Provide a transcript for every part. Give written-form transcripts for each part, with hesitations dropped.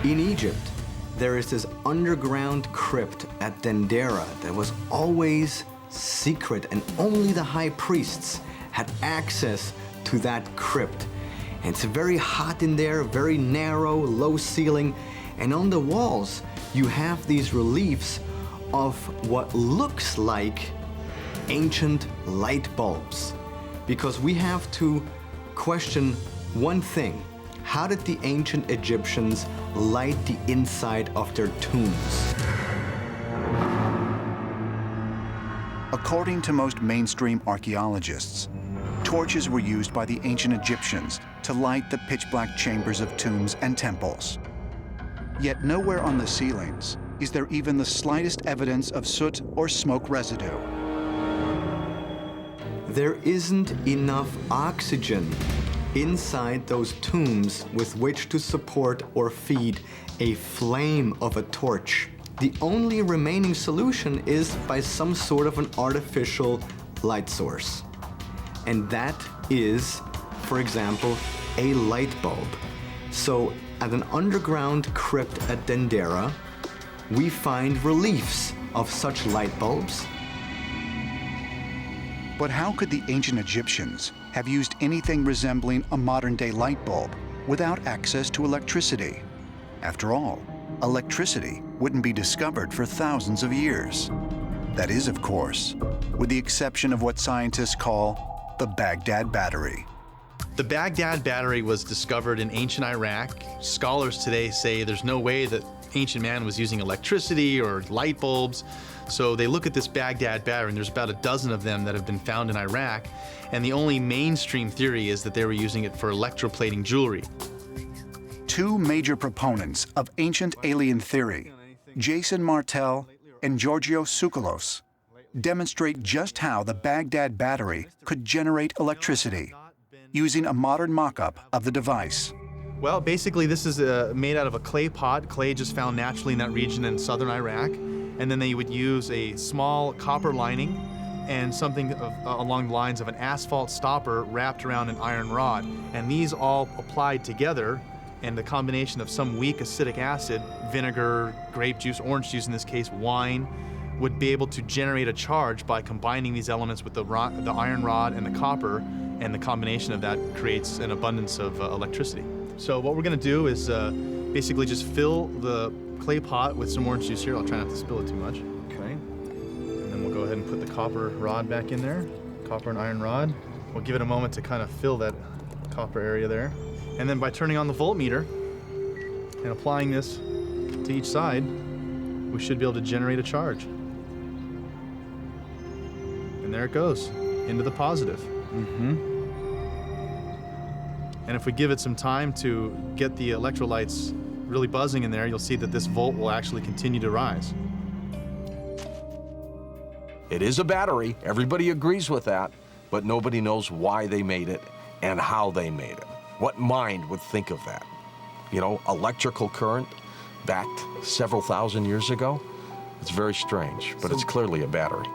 In Egypt, there is this underground crypt at Dendera that was always secret, and only the high priests had access to that crypt. And it's very hot in there, very narrow, low ceiling, and on the walls you have these reliefs of what looks like ancient light bulbs. Because we have to question one thing: how did the ancient Egyptians light the inside of their tombs? According to most mainstream archaeologists, torches were used by the ancient Egyptians to light the pitch-black chambers of tombs and temples. Yet nowhere on the ceilings is there even the slightest evidence of soot or smoke residue. There isn't enough oxygen inside those tombs with which to support or feed a flame of a torch. The only remaining solution is by some sort of an artificial light source. And that is, for example, a light bulb. So at an underground crypt at Dendera, we find reliefs of such light bulbs. But how could the ancient Egyptians have used anything resembling a modern-day light bulb without access to electricity? After all, electricity wouldn't be discovered for thousands of years. That is, of course, with the exception of what scientists call the Baghdad Battery. The Baghdad Battery was discovered in ancient Iraq. Scholars today say there's no way that ancient man was using electricity or light bulbs. So they look at this Baghdad Battery, and there's about a dozen of them that have been found in Iraq. And the only mainstream theory is that they were using it for electroplating jewelry. Two major proponents of ancient alien theory, Jason Martel and Georgios Tsoukalos, demonstrate just how the Baghdad Battery could generate electricity using a modern mock-up of the device. Well, basically this is made out of a clay pot, clay just found naturally in that region in southern Iraq. And then they would use a small copper lining and something along the lines of an asphalt stopper wrapped around an iron rod. And these all applied together, and the combination of some weak acidic acid, vinegar, grape juice, orange juice in this case, wine, would be able to generate a charge by combining these elements with the iron rod and the copper, and the combination of that creates an abundance of electricity. So what we're gonna do is basically just fill the clay pot with some orange juice here. I'll try not to spill it too much. Okay. And then we'll go ahead and put the copper rod back in there, copper and iron rod. We'll give it a moment to kind of fill that copper area there. And then by turning on the voltmeter and applying this to each side, we should be able to generate a charge. And there it goes, into the positive. And if we give it some time to get the electrolytes really buzzing in there, you'll see that this volt will actually continue to rise. It is a battery, everybody agrees with that, but nobody knows why they made it and how they made it. What mind would think of that? You know, electrical current backed several thousand years ago? It's very strange, but it's clearly a battery.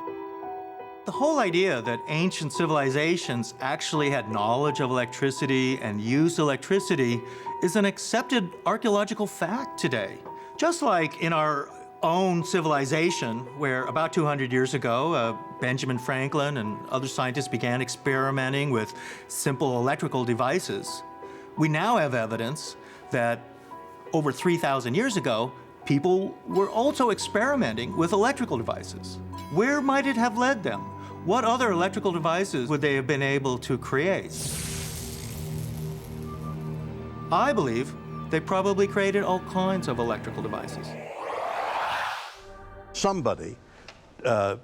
The whole idea that ancient civilizations actually had knowledge of electricity and used electricity is an accepted archaeological fact today. Just like in our own civilization, where about 200 years ago, Benjamin Franklin and other scientists began experimenting with simple electrical devices, we now have evidence that over 3,000 years ago, people were also experimenting with electrical devices. Where might it have led them? What other electrical devices would they have been able to create? I believe they probably created all kinds of electrical devices. Somebody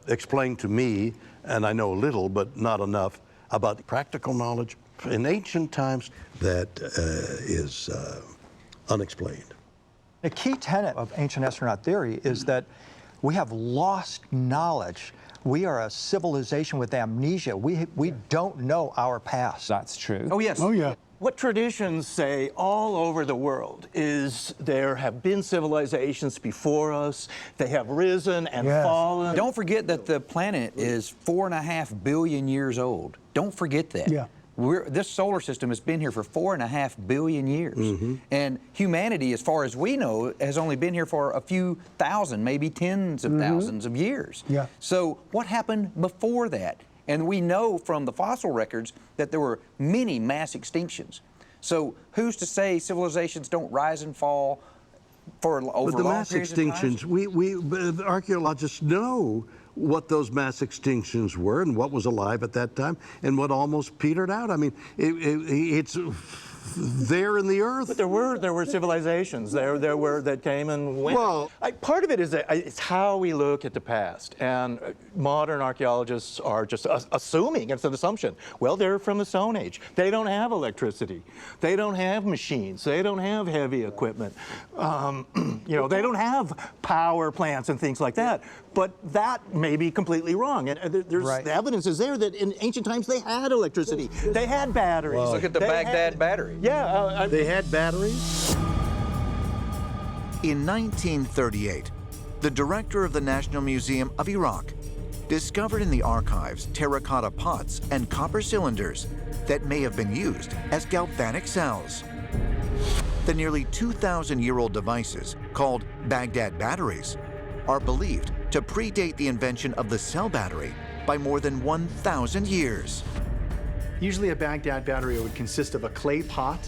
explained to me, and I know a little, but not enough, about practical knowledge in ancient times that is unexplained. A key tenet of ancient astronaut theory is that we have lost knowledge. We are a civilization with amnesia. We don't know our past. That's true. Oh, yes. Oh, yeah. What traditions say all over the world is there have been civilizations before us, they have risen and fallen. Don't forget that the planet is 4.5 billion years old. Don't forget that. Yeah. This solar system has been here for 4.5 billion years. And humanity, as far as we know, has only been here for a few thousand, maybe tens of thousands of years. Yeah. So what happened before that? And we know from the fossil records that there were many mass extinctions. So who's to say civilizations don't rise and fall for over But the long mass periods of time? extinctions, archaeologists know what those mass extinctions were and what was alive at that time and what almost petered out. I mean, it's there in the earth. But there were civilizations there were that came and went. Well, part of it is that it's how we look at the past, and modern archaeologists are just assuming, it's an assumption. Well, they're from the Stone Age. They don't have electricity. They don't have machines. They don't have heavy equipment. You know, they don't have power plants and things like that. But that may be completely wrong. And the evidence is there that in ancient times they had electricity. They had batteries. Look at the Baghdad Battery. Yeah. They had batteries. In 1938, the director of the National Museum of Iraq discovered in the archives terracotta pots and copper cylinders that may have been used as galvanic cells. The nearly 2,000-year-old devices, called Baghdad Batteries, are believed to predate the invention of the cell battery by more than 1,000 years. Usually a Baghdad battery would consist of a clay pot,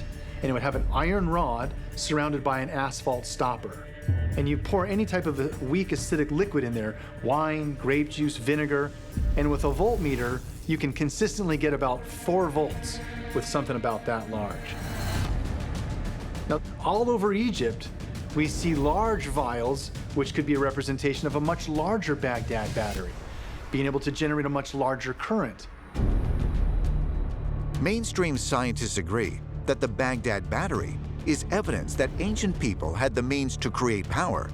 and it would have an iron rod surrounded by an asphalt stopper. And you pour any type of a weak acidic liquid in there, wine, grape juice, vinegar, and with a voltmeter, you can consistently get about 4 volts with something about that large. Now, all over Egypt, we see large vials, which could be a representation of a much larger Baghdad battery, being able to generate a much larger current. Mainstream scientists agree that the Baghdad Battery is evidence that ancient people had the means to create power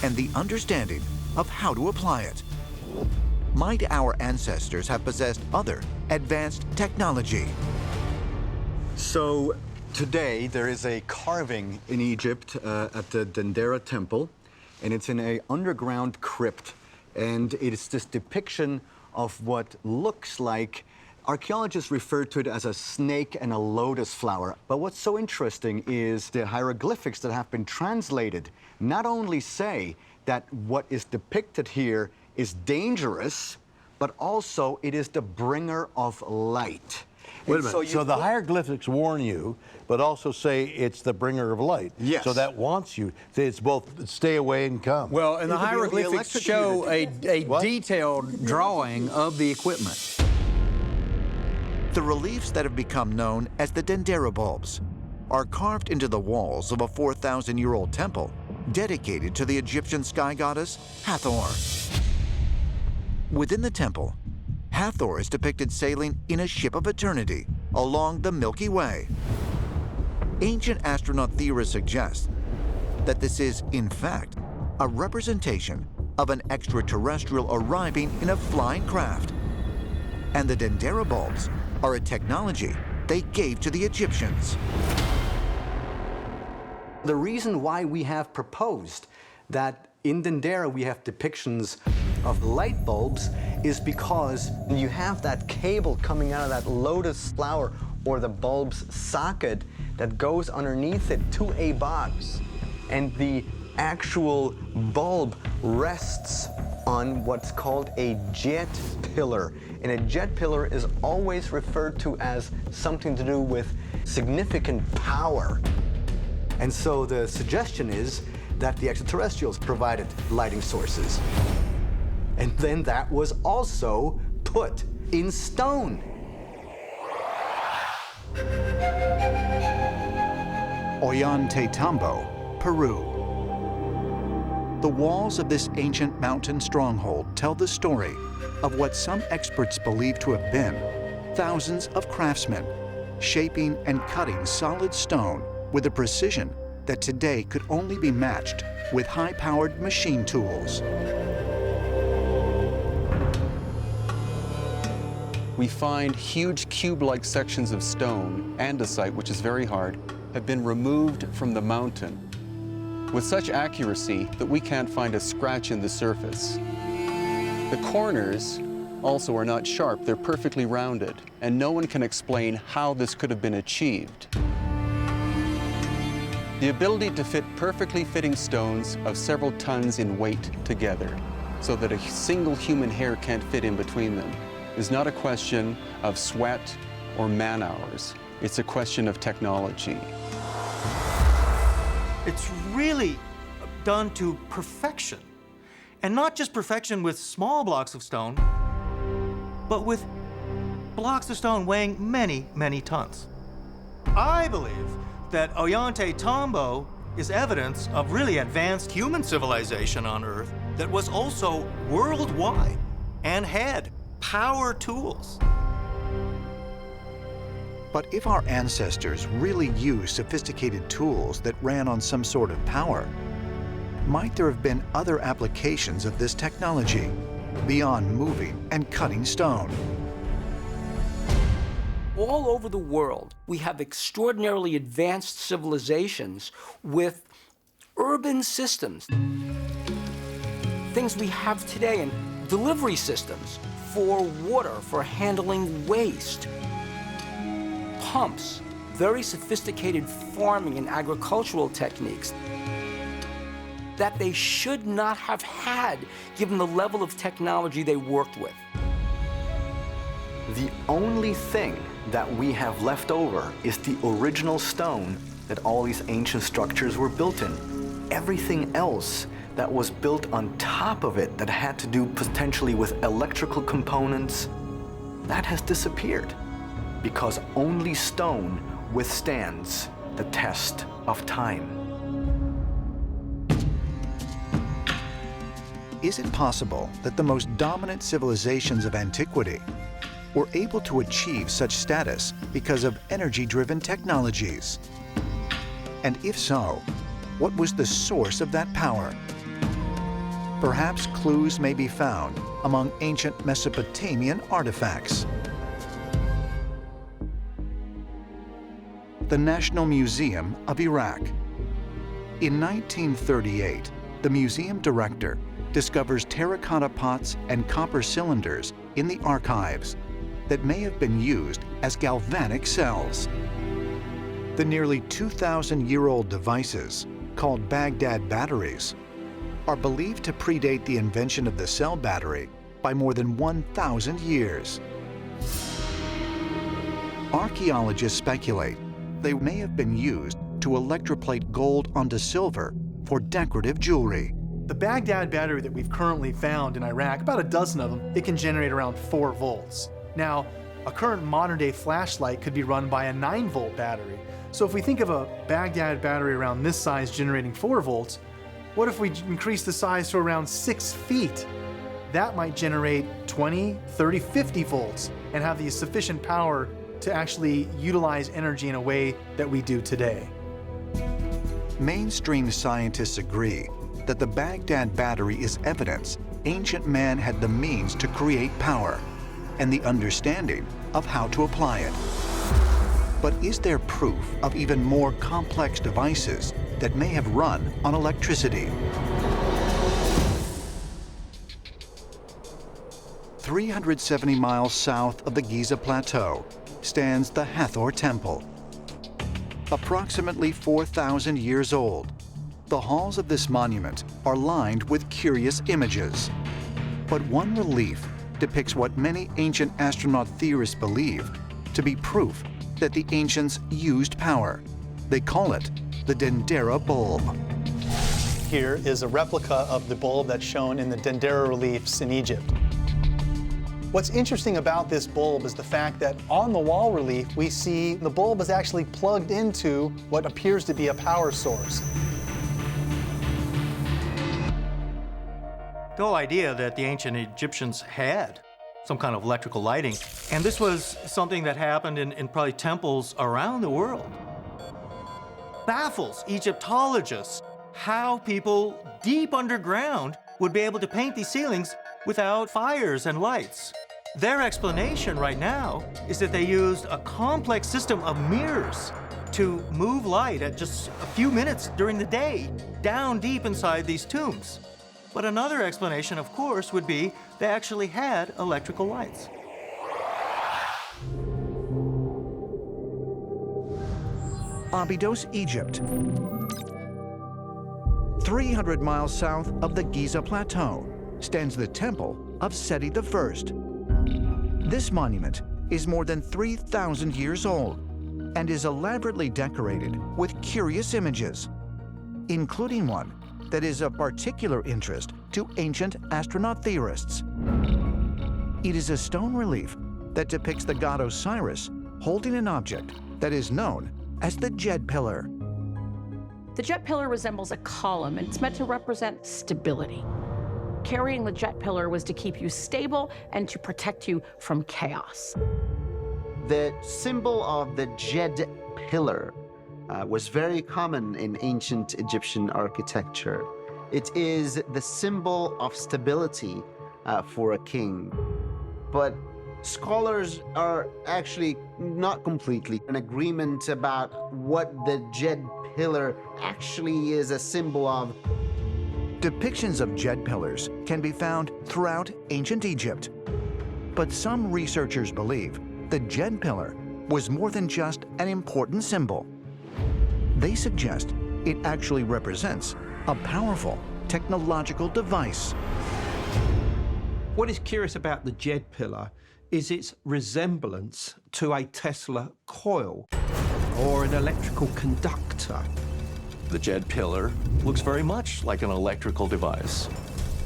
and the understanding of how to apply it. Might our ancestors have possessed other advanced technology? So today there is a carving in Egypt at the Dendera temple, and it's in an underground crypt. And it is this depiction of what looks like, archaeologists refer to it as a snake and a lotus flower. But what's so interesting is the hieroglyphics that have been translated not only say that what is depicted here is dangerous, but also it is the bringer of light. Wait a minute. So the hieroglyphics warn you, but also say it's the bringer of light. Yes. So that wants you. It's both stay away and come. Well, and the hieroglyphics show a detailed drawing of the equipment. The reliefs that have become known as the Dendera bulbs are carved into the walls of a 4,000-year-old temple dedicated to the Egyptian sky goddess Hathor. Within the temple, Hathor is depicted sailing in a ship of eternity along the Milky Way. Ancient astronaut theorists suggest that this is, in fact, a representation of an extraterrestrial arriving in a flying craft. And the Dendera bulbs are a technology they gave to the Egyptians. The reason why we have proposed that in Dendera we have depictions of light bulbs is because you have that cable coming out of that lotus flower or the bulb's socket that goes underneath it to a box. And the actual bulb rests on what's called a Djed pillar. And a Djed pillar is always referred to as something to do with significant power. And so the suggestion is that the extraterrestrials provided lighting sources. And then that was also put in stone. Ollantaytambo, Peru. The walls of this ancient mountain stronghold tell the story of what some experts believe to have been thousands of craftsmen shaping and cutting solid stone with a precision that today could only be matched with high-powered machine tools. We find huge cube-like sections of stone, andesite, which is very hard, have been removed from the mountain with such accuracy that we can't find a scratch in the surface. The corners also are not sharp, they're perfectly rounded, and no one can explain how this could have been achieved. The ability to fit perfectly fitting stones of several tons in weight together, so that a single human hair can't fit in between them, is not a question of sweat or man-hours. It's a question of technology. It's really done to perfection. And not just perfection with small blocks of stone, but with blocks of stone weighing many, many tons. I believe that Ollantaytambo is evidence of really advanced human civilization on Earth that was also worldwide and had power tools. But if our ancestors really used sophisticated tools that ran on some sort of power, might there have been other applications of this technology beyond moving and cutting stone? All over the world, we have extraordinarily advanced civilizations with urban systems. Things we have today in delivery systems for water, for handling waste. Pumps, very sophisticated farming and agricultural techniques that they should not have had given the level of technology they worked with. The only thing that we have left over is the original stone that all these ancient structures were built in. Everything else that was built on top of it that had to do potentially with electrical components, that has disappeared because only stone withstands the test of time. Is it possible that the most dominant civilizations of antiquity were able to achieve such status because of energy-driven technologies? And if so, what was the source of that power? Perhaps clues may be found among ancient Mesopotamian artifacts. The National Museum of Iraq. In 1938, the museum director discovers terracotta pots and copper cylinders in the archives that may have been used as galvanic cells. The nearly 2,000-year-old devices, called Baghdad batteries, are believed to predate the invention of the cell battery by more than 1,000 years. Archaeologists speculate they may have been used to electroplate gold onto silver for decorative jewelry. The Baghdad battery that we've currently found in Iraq, about a dozen of them, it can generate around 4 volts. Now, a current modern-day flashlight could be run by a 9-volt battery. So if we think of a Baghdad battery around this size generating 4 volts, what if we increase the size to around 6 feet? That might generate 20, 30, 50 volts and have the sufficient power to actually utilize energy in a way that we do today. Mainstream scientists agree that the Baghdad battery is evidence ancient man had the means to create power and the understanding of how to apply it. But is there proof of even more complex devices that may have run on electricity? 370 miles south of the Giza Plateau stands the Hathor Temple. Approximately 4,000 years old, the halls of this monument are lined with curious images. But one relief depicts what many ancient astronaut theorists believe to be proof that the ancients used power. They call it the Dendera bulb. Here is a replica of the bulb that's shown in the Dendera reliefs in Egypt. What's interesting about this bulb is the fact that on the wall relief, we see the bulb is actually plugged into what appears to be a power source. The whole idea that the ancient Egyptians had some kind of electrical lighting, and this was something that happened in probably temples around the world, baffles Egyptologists how people deep underground would be able to paint these ceilings without fires and lights. Their explanation right now is that they used a complex system of mirrors to move light at just a few minutes during the day down deep inside these tombs. But another explanation, of course, would be they actually had electrical lights. Abydos, Egypt. 300 miles south of the Giza Plateau stands the Temple of Seti I. This monument is more than 3,000 years old and is elaborately decorated with curious images, including one that is of particular interest to ancient astronaut theorists. It is a stone relief that depicts the god Osiris holding an object that is known as the Djed pillar. The Djed pillar resembles a column, and it's meant to represent stability. Carrying the Djed pillar was to keep you stable and to protect you from chaos. The symbol of the Djed pillar was very common in ancient Egyptian architecture. It is the symbol of stability for a king. But scholars are actually not completely in agreement about what the Djed pillar actually is a symbol of. Depictions of Djed pillars can be found throughout ancient Egypt. But some researchers believe the Djed pillar was more than just an important symbol. They suggest it actually represents a powerful technological device. What is curious about the Djed pillar is its resemblance to a Tesla coil or an electrical conductor. The Djed pillar looks very much like an electrical device.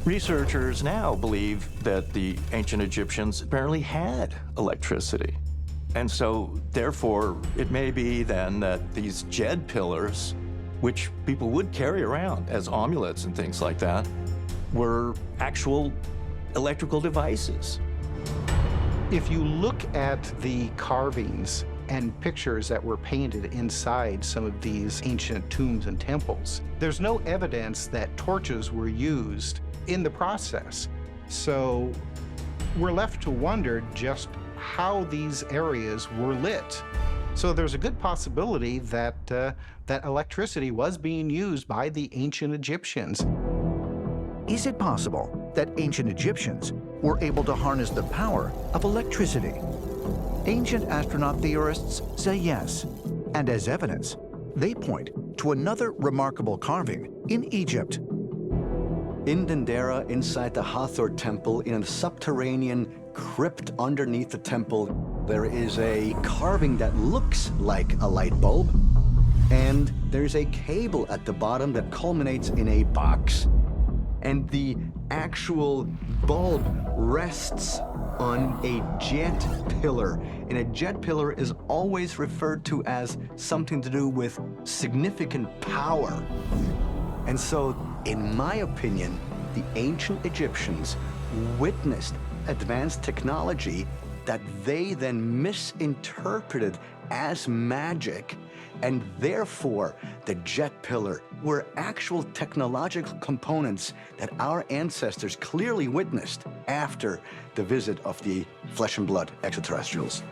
Researchers now believe that the ancient Egyptians apparently had electricity. And so, therefore, it may be then that these Djed pillars, which people would carry around as amulets and things like that, were actual electrical devices. If you look at the carvings and pictures that were painted inside some of these ancient tombs and temples, there's no evidence that torches were used in the process. So we're left to wonder just how these areas were lit. So there's a good possibility that that electricity was being used by the ancient Egyptians. Is it possible that ancient Egyptians were able to harness the power of electricity? Ancient astronaut theorists say yes, and as evidence, they point to another remarkable carving in Egypt. In Dendera, inside the Hathor temple, in a subterranean crypt underneath the temple, there is a carving that looks like a light bulb, and there's a cable at the bottom that culminates in a box. And the actual bulb rests on a Djed pillar. And a Djed pillar is always referred to as something to do with significant power. And so, in my opinion, the ancient Egyptians witnessed advanced technology that they then misinterpreted as magic, and therefore the Djed pillar were actual technological components that our ancestors clearly witnessed after the visit of the flesh and blood extraterrestrials.